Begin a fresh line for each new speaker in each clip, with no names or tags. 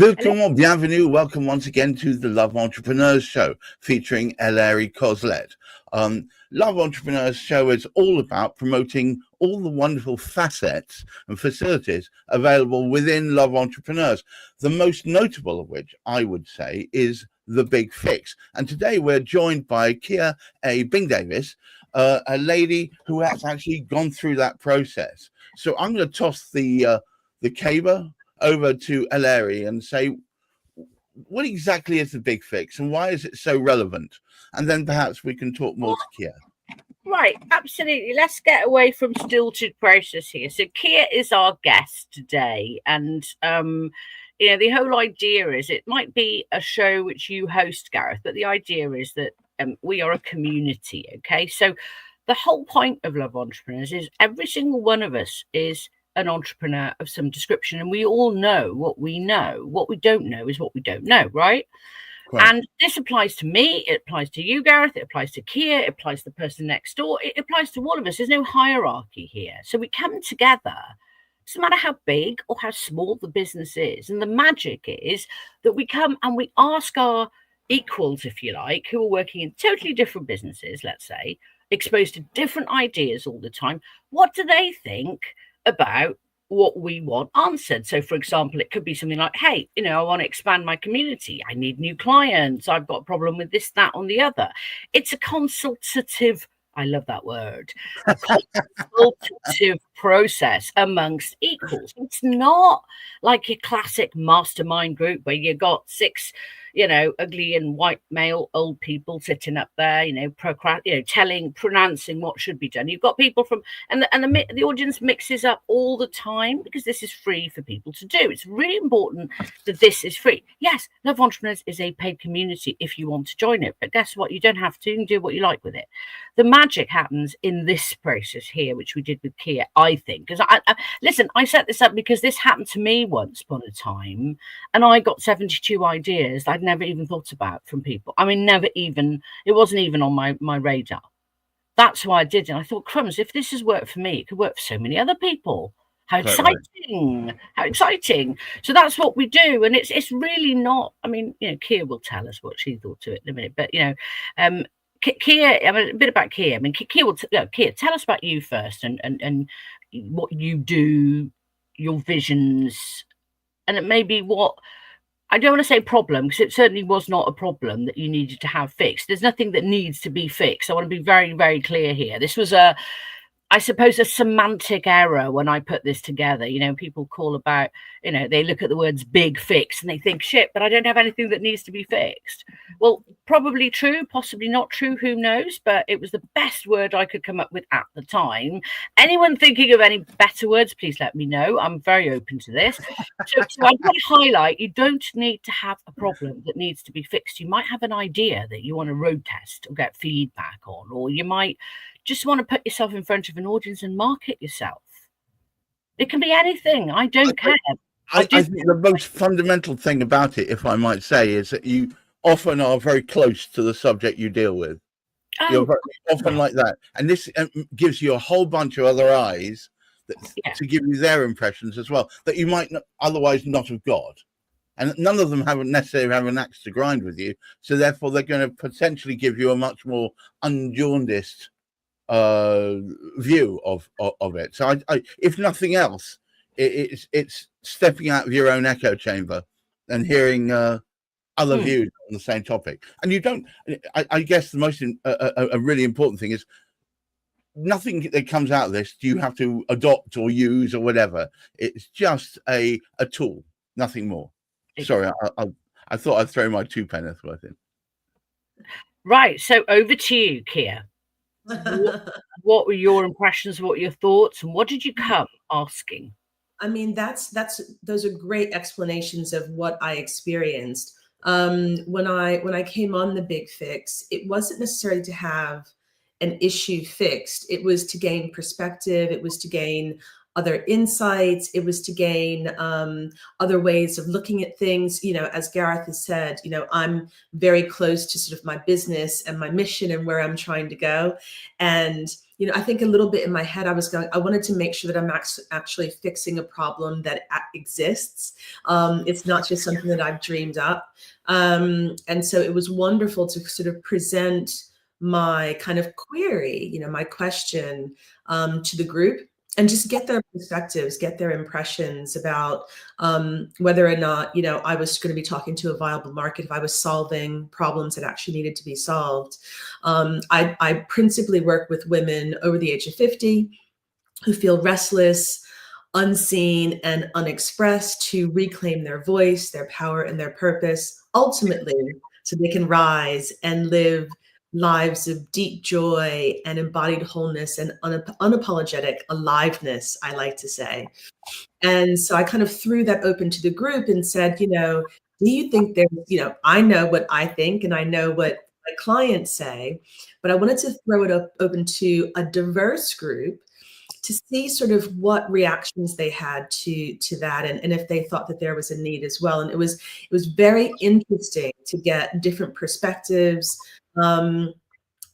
Willkommen, bienvenue, welcome once again to the Love Entrepreneurs Show featuring Ellery Coslet. Love Entrepreneurs Show is all about promoting all the wonderful facets and facilities available within Love Entrepreneurs. The most notable of which, I would say, is the Big Fix. And today we're joined by Kia A. Bing Davis, a lady who has actually gone through that process. So I'm going to toss the caber over to Ellery and say, what exactly is the Big Fix and why is it so relevant? And then perhaps we can talk more to Kia.
Right, absolutely. Let's get away from stilted process here. So Kia is our guest today, and the whole idea is it might be a show which you host, Gareth, but the idea is that we are a community. Okay, so the whole point of Love Entrepreneurs is every single one of us is an entrepreneur of some description, and we all know what we know. What we don't know is what we don't know, right? And this applies to me, it applies to you, Gareth, it applies to Kia, it applies to the person next door, it applies to all of us. There's no hierarchy here. So we come together, doesn't matter how big or how small the business is. And the magic is that we come and we ask our equals, if you like, who are working in totally different businesses, let's say, exposed to different ideas all the time, what do they think about what we want answered? So, for example, it could be something like, hey, I want to expand my community. I need new clients. I've got a problem with this, that, or the other. It's a consultative, I love that word, a consultative process amongst equals. It's not like your classic mastermind group where you got six ugly and white male old people sitting up there, pronouncing what should be done. You've got people from, and the audience mixes up all the time because this is free for people to do. It's really important that this is free. Yes, Love Entrepreneurs is a paid community if you want to join it, but guess what? You don't have to. You can do what you like with it. The magic happens in this process here, which we did with Kia, I think. Because I set this up because this happened to me once upon a time, and I got 72 ideas I'd never even thought about from people. I mean, it wasn't even on my radar. That's why I did it. I thought, crumbs, if this has worked for me, it could work for so many other people. How exciting. How exciting. So that's what we do. And it's really not, Kia will tell us what she thought to it in a minute, but Kia, a bit about Kia. Kia, tell us about you first and what you do, your visions, and it may be what, I don't want to say problem, because it certainly was not a problem that you needed to have fixed. There's nothing that needs to be fixed. I want to be very, very clear here. This was I suppose, a semantic error when I put this together. People call about, they look at the words big fix and they think, shit, but I don't have anything that needs to be fixed. Well, probably true, possibly not true, who knows? But it was the best word I could come up with at the time. Anyone thinking of any better words, please let me know. I'm very open to this. So I want to highlight, you don't need to have a problem that needs to be fixed. You might have an idea that you want to road test or get feedback on, or you might just want to put yourself in front of an audience and market yourself. It can be anything. I don't care.
I think the most fundamental thing about it, if I might say, is that you often are very close to the subject you deal with. You're very often like that. And this gives you a whole bunch of other eyes to give you their impressions as well, that you might otherwise not have got. And none of them haven't necessarily have an axe to grind with you. So therefore, they're going to potentially give you a much more unjaundiced view of it. So I if nothing else, it's stepping out of your own echo chamber and hearing other views on the same topic. And you don't, I guess the most a really important thing is nothing that comes out of this do you have to adopt or use or whatever. It's just a tool, nothing more. Sorry, I thought I'd throw my 2 pence worth in.
Right, so over to you, Kia. What were your impressions? What were your thoughts? And what did you come asking?
I mean, those are great explanations of what I experienced. When I came on the Big Fix, it wasn't necessarily to have an issue fixed. It was to gain perspective. It was to gain other insights. It was to gain other ways of looking at things. You know, as Gareth has said, you know, I'm very close to sort of my business and my mission and where I'm trying to go. And, you know, I think a little bit in my head, I wanted to make sure that I'm actually fixing a problem that exists. It's not just something that I've dreamed up. And so it was wonderful to sort of present my kind of query, you know, my question to the group, and just get their perspectives, get their impressions about whether or not, you know, I was going to be talking to a viable market, if I was solving problems that actually needed to be solved. I principally work with women over the age of 50 who feel restless, unseen, and unexpressed, to reclaim their voice, their power, and their purpose, ultimately, so they can rise and live lives of deep joy and embodied wholeness and unapologetic aliveness, I like to say. And so I kind of threw that open to the group and said, you know, do you think there's, you know, I know what I think and I know what my clients say, but I wanted to throw it open to a diverse group to see sort of what reactions they had to that, and if they thought that there was a need as well. And it was very interesting to get different perspectives, and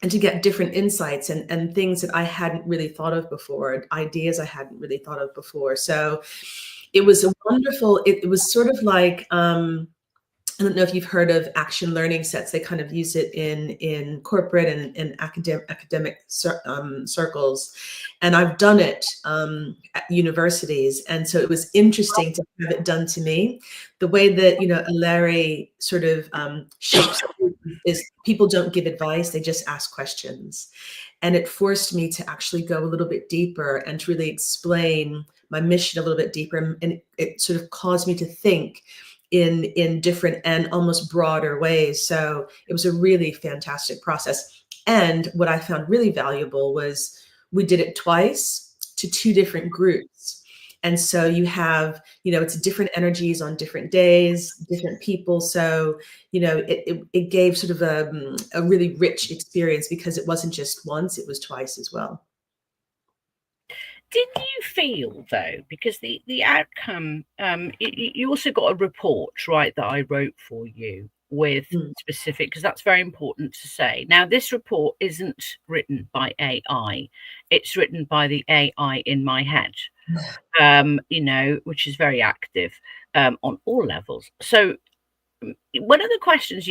to get different insights and things that I hadn't really thought of before, ideas I hadn't really thought of before. So it was a wonderful, it was sort of like, I don't know if you've heard of action learning sets. They kind of use it in corporate and academic circles. And I've done it at universities. And so it was interesting to have it done to me. The way that, you know, Larry sort of shapes is people don't give advice, they just ask questions. And it forced me to actually go a little bit deeper and to really explain my mission a little bit deeper. And it sort of caused me to think in different and almost broader ways. So it was a really fantastic process. And what I found really valuable was we did it twice to two different groups. And so you have, you know, it's different energies on different days, different people. So, you know, it gave sort of a really rich experience because it wasn't just once, it was twice as well.
Did you feel, though, because the outcome, you also got a report, right, that I wrote for you with specific, because that's very important to say. Now, this report isn't written by AI. It's written by the AI in my head, you know, which is very active on all levels. So one of the questions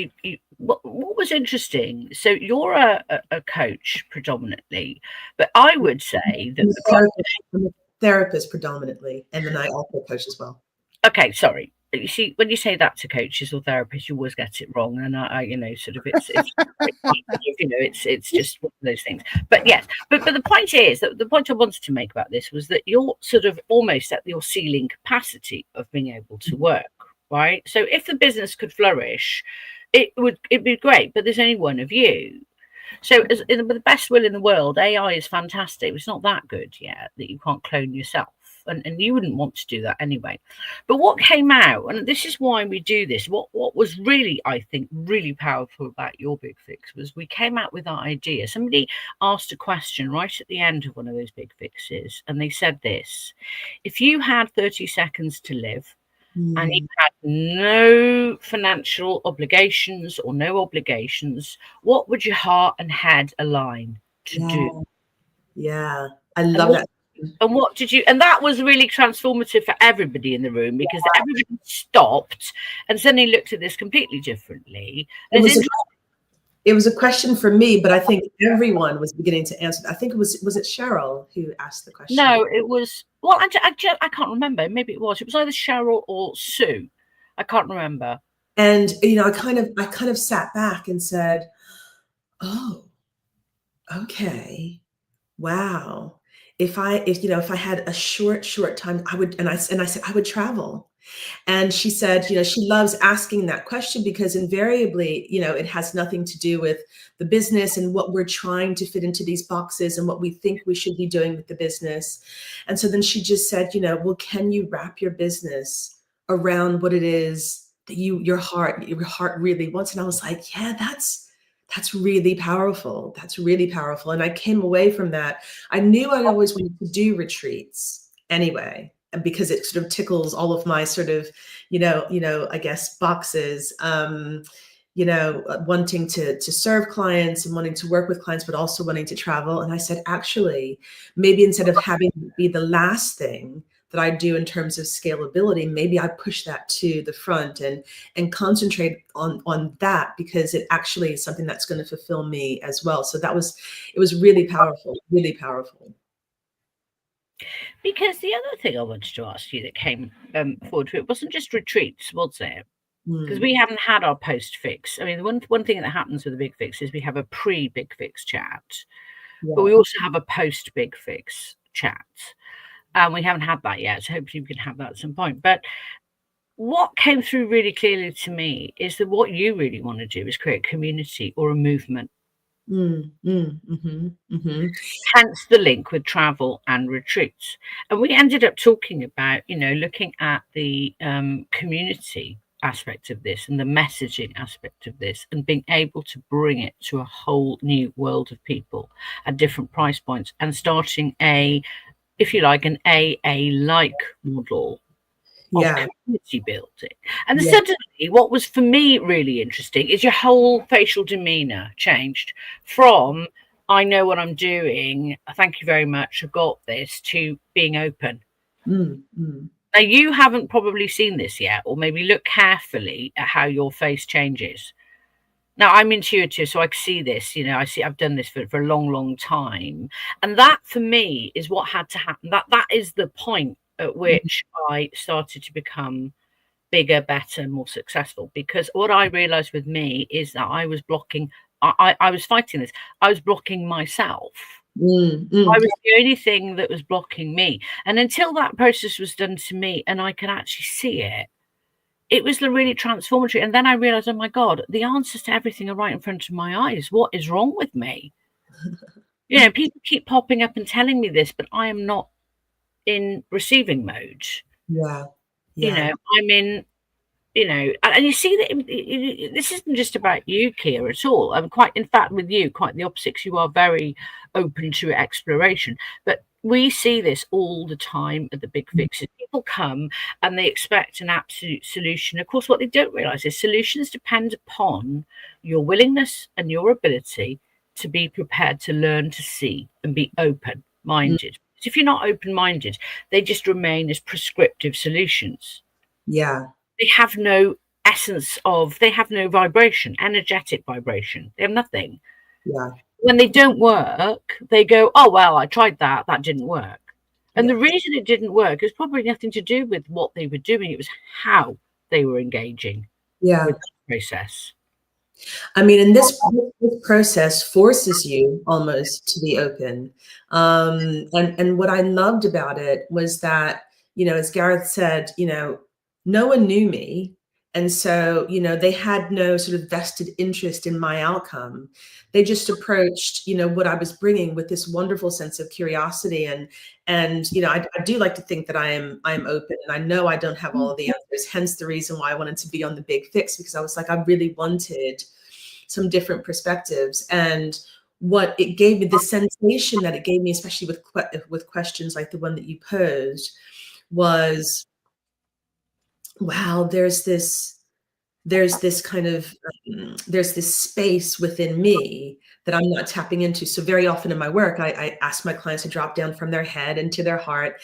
what was interesting, so you're a coach predominantly, but I would say that
I'm a therapist predominantly, and then I also coach as well.
Okay, sorry. You see, when you say that to coaches or therapists, you always get it wrong, and I you know, sort of, it's you know, it's just one of those things. But yes, but the point is that the point I wanted to make about this was that you're sort of almost at your ceiling capacity of being able to work. Right. So if the business could flourish, it'd be great. But there's only one of you. So with the best will in the world, AI is fantastic. It's not that good yet that you can't clone yourself. And you wouldn't want to do that anyway. But what came out, and this is why we do this, what was really, I think, really powerful about your Big Fix was we came out with that idea. Somebody asked a question right at the end of one of those Big Fixes, and they said this: if you had 30 seconds to live, and you had no financial obligations or no obligations, what would your heart and head align to do?
Yeah, I love that.
And what did you, and that was really transformative for everybody in the room, because everybody stopped and suddenly looked at this completely differently.
It was a question for me, but I think everyone was beginning to answer. I think it was it Cheryl who asked the question?
No, it was, well, I can't remember. Maybe it was either Cheryl or Sue. I can't remember.
And, you know, I kind of sat back and said, oh, okay, wow. If I had a short time, I would, and I said, I would travel. And she said, you know, she loves asking that question because invariably, you know, it has nothing to do with the business and what we're trying to fit into these boxes and what we think we should be doing with the business. And so then she just said, you know, well, can you wrap your business around what it is that your heart really wants? And I was like, yeah, that's really powerful. That's really powerful. And I came away from that. I knew I always wanted to do retreats. anyway, and because it sort of tickles all of my sort of, I guess boxes, wanting to serve clients and wanting to work with clients, but also wanting to travel. And I said, actually, maybe instead of having it be the last thing that I do in terms of scalability, maybe I push that to the front and concentrate on that, because it actually is something that's going to fulfill me as well. So it was really powerful, really powerful.
Because the other thing I wanted to ask you that came forward to it wasn't just retreats, was it? Because we haven't had our post fix. I mean, one thing that happens with the Big Fix is we have a pre Big Fix chat, but we also have a post Big Fix chat. And we haven't had that yet, so hopefully we can have that at some point. But what came through really clearly to me is that what you really want to do is create a community or a movement. Hence the link with travel and retreats. And we ended up talking about, looking at the community aspect of this and the messaging aspect of this, and being able to bring it to a whole new world of people at different price points, and starting if you like, an AA-like model of community building. And suddenly, what was for me really interesting is your whole facial demeanor changed from, I know what I'm doing, thank you very much, I've got this, to being open. Now, you haven't probably seen this yet, or maybe look carefully at how your face changes. Now, I'm intuitive, so I can see this. I've done this for a long, long time. And that, for me, is what had to happen. That is the point at which I started to become bigger, better, more successful. Because what I realized with me is that I was blocking, I was fighting this. I was blocking myself. I was the only thing that was blocking me. And until that process was done to me and I could actually see it, it was really transformative. And then I realized, oh my God, the answers to everything are right in front of my eyes. What is wrong with me? People keep popping up and telling me this, but I am not in receiving mode. I'm in, and you see that this isn't just about you, Kia, at all. In fact, with you, quite the opposite, 'cause you are very open to exploration. But we see this all the time at the Big Fixes. People come and they expect an absolute solution. Of course, what they don't realize is solutions depend upon your willingness and your ability to be prepared to learn, to see, and be open-minded. Because if you're not open-minded, they just remain as prescriptive solutions. They have no essence they have no vibration, energetic vibration. They have nothing. When they don't work, they go, oh, well, I tried that didn't work. And the reason it didn't work is probably nothing to do with what they were doing. It was how they were engaging with the process.
I mean, and this process forces you almost to be open. And what I loved about it was that, as Gareth said, no one knew me. And so, they had no sort of vested interest in my outcome. They just approached, what I was bringing with this wonderful sense of curiosity. And I do like to think that I am open, and I know I don't have all of the answers. Hence the reason why I wanted to be on the Big Fix, because I was like, I really wanted some different perspectives. And what it gave me, the sensation that it gave me, especially with questions like the one that you posed, was, wow, there's this kind of there's this space within me that I'm not tapping into. So very often in my work, I ask my clients to drop down from their head into their heart,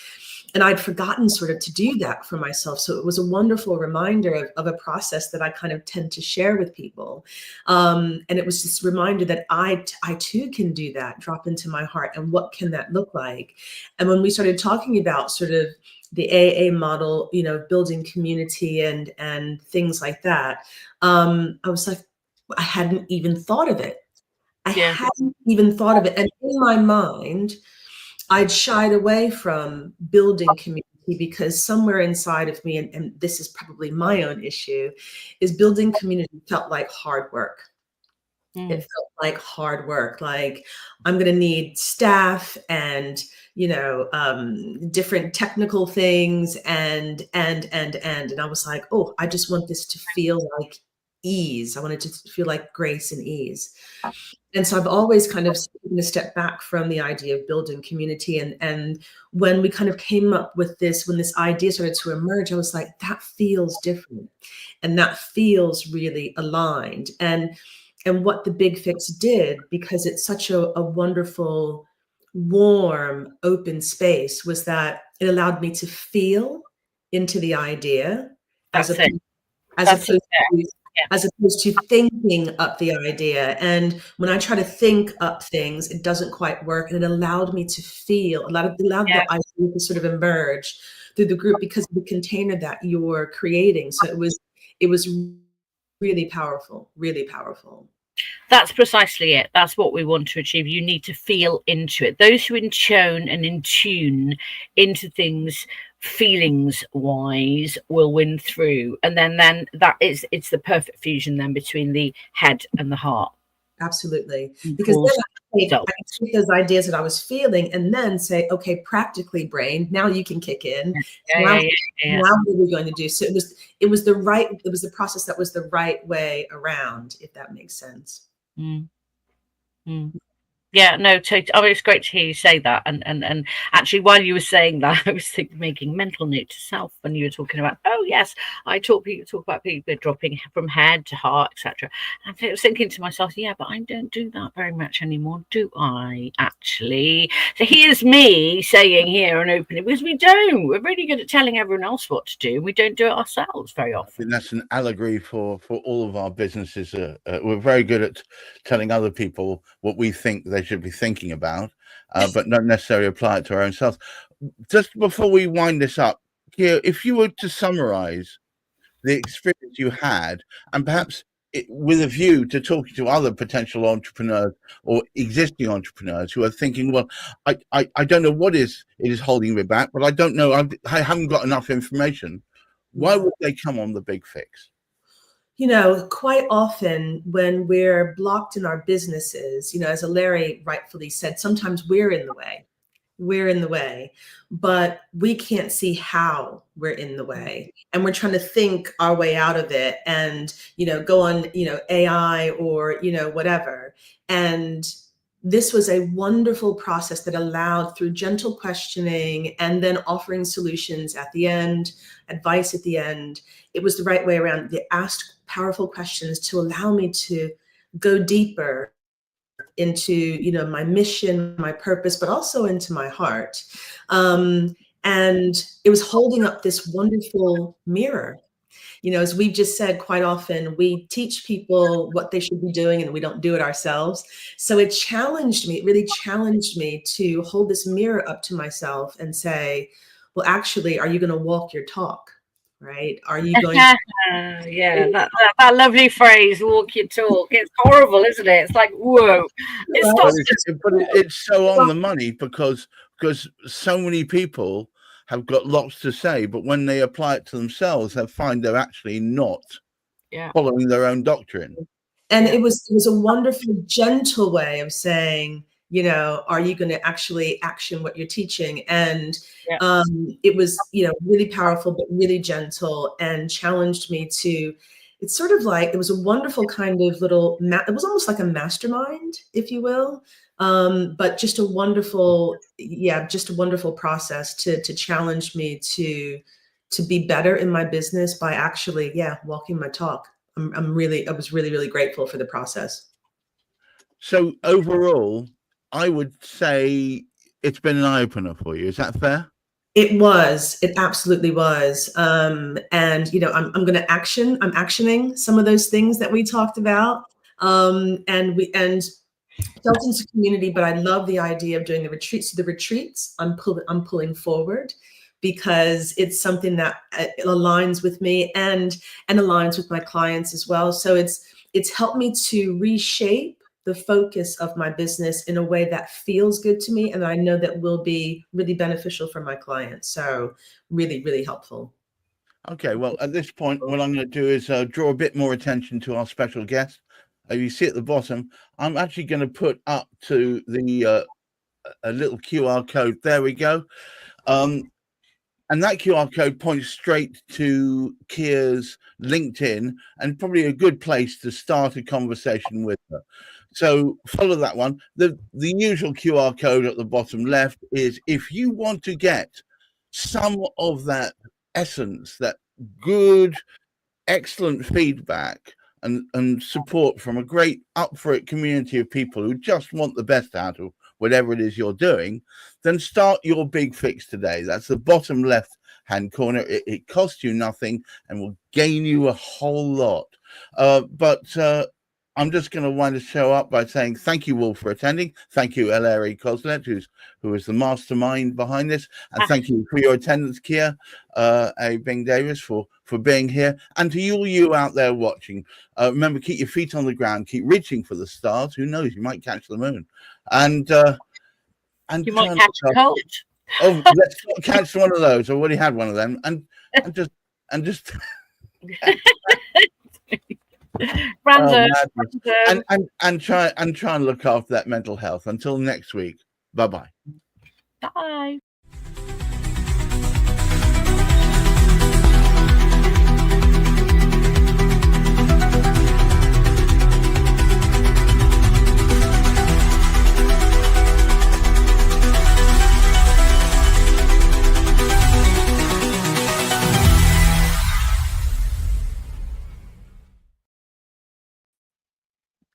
and I'd forgotten sort of to do that for myself. So it was a wonderful reminder of a process that I kind of tend to share with people, and it was this reminder that I too can do that, drop into my heart, and what can that look like? And when we started talking about sort of the AA model, building community and things like that, I was like, I hadn't even thought of it. I hadn't even thought of it. And in my mind, I'd shied away from building community, because somewhere inside of me, and this is probably my own issue, is building community felt like hard work. It felt like hard work. Like, I'm going to need staff and, different technical things and I was like, oh, I just want this to feel like ease. I wanted to feel like grace and ease. And so I've always kind of taken a step back from the idea of building community. And when we kind of came up with this, when this idea started to emerge, I was like, that feels different. And that feels really aligned. And what the Big Fix did, because it's such a wonderful, warm, open space, was that it allowed me to feel into the idea as
That's
opposed,
it.
as
That's
opposed
it.
to as opposed to thinking up the idea. And when I try to think up things, it doesn't quite work. And it allowed me to feel, allowed
Yeah.
the idea to sort of emerge through the group because of the container that you're creating. So it was really powerful, really powerful.
That's precisely it. That's what we want to achieve. You need to feel into it. Those who in tune and in tune into things, feelings wise, will win through. And then it's the perfect fusion then between the head and the heart.
Absolutely. Because then I take those ideas that I was feeling and then say, okay, practically, brain, now you can kick in. Now what are we going to do? So it was the process that was the right way around, if that makes sense.
Yeah, no, totally. I mean, it's great to hear you say that. And actually, while you were saying that, I was making mental note to self when you were talking about, oh, yes, I talk about people dropping from head to heart, etc. And I was thinking to myself, yeah, but I don't do that very much anymore, do I, actually? So here's me saying here and opening, because we don't. We're really good at telling everyone else what to do. We don't do it ourselves very often.
I think that's an allegory for all of our businesses. We're very good at telling other people what we think they should be thinking about, but not necessarily apply it to our own selves. Just before we wind this up, Kia, if you were to summarize the experience you had, and perhaps with a view to talking to other potential entrepreneurs or existing entrepreneurs who are thinking, well, I don't know what it is holding me back, but I don't know, I haven't got enough information. Why would they come on the Big Fix?
You know, quite often when we're blocked in our businesses, you know, as Larry rightfully said, sometimes we're in the way. We're in the way, but we can't see how we're in the way. And we're trying to think our way out of it and, you know, go on, you know, AI or, you know, whatever. And this was a wonderful process that allowed, through gentle questioning and then offering solutions at the end, advice at the end, it was the right way around. They asked powerful questions to allow me to go deeper into, you know, my mission, my purpose, but also into my heart. And it was holding up this wonderful mirror. You know, as we've just said, quite often we teach people what they should be doing and we don't do it ourselves. So it challenged me, it really challenged me to hold this mirror up to myself and say, well, actually, are you going to walk your talk? Right? Are you going to?
Yeah, that lovely phrase, walk your talk. It's horrible, isn't it? It's like, whoa.
It's so on the money because so many people have got lots to say, but when they apply it to themselves, they find they're actually not following their own doctrine.
And it was a wonderful, gentle way of saying, you know, are you going to actually action what you're teaching? And it was, you know, really powerful, but really gentle, and challenged me to, it's sort of like, it was a wonderful kind of little, it was almost like a mastermind, if you will. But just a wonderful, just a wonderful process to challenge me to be better in my business by actually, walking my talk. I was really, really grateful for the process.
So overall, I would say it's been an eye-opener for you. Is that fair?
It was. It absolutely was. And, you know, I'm actioning some of those things that we talked about. And felt into community, but I love the idea of doing the retreats. So the retreats, I'm pulling forward because it's something that aligns with me and aligns with my clients as well. So it's helped me to reshape the focus of my business in a way that feels good to me, and I know that will be really beneficial for my clients. So really, really helpful.
Okay, well, at this point, what I'm going to do is draw a bit more attention to our special guest. You see at the bottom, I'm actually going to put up to the a little QR code. There we go. And And that QR code points straight to Kia's LinkedIn, and probably a good place to start a conversation with her. So follow that one. The usual QR code at the bottom left is if you want to get some of that essence, that good, excellent feedback and support from a great up for it community of people who just want the best out of whatever it is you're doing, then start your big fix today. That's the bottom left hand corner. It costs you nothing and will gain you a whole lot. But I'm just going to wind the show up by saying thank you all for attending. Thank you, Ellery Coslet, who is the mastermind behind this. And thank you for your attendance, Kia, Bing Davis, for being here. And to you out there watching, remember, keep your feet on the ground, keep reaching for the stars. Who knows, you might catch the moon. And
you might catch a cold.
Oh, let's not catch one of those. I already had one of them. And just
Brando,
and try and look after that mental health. Until next week. Bye-bye.
Bye.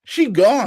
She gone.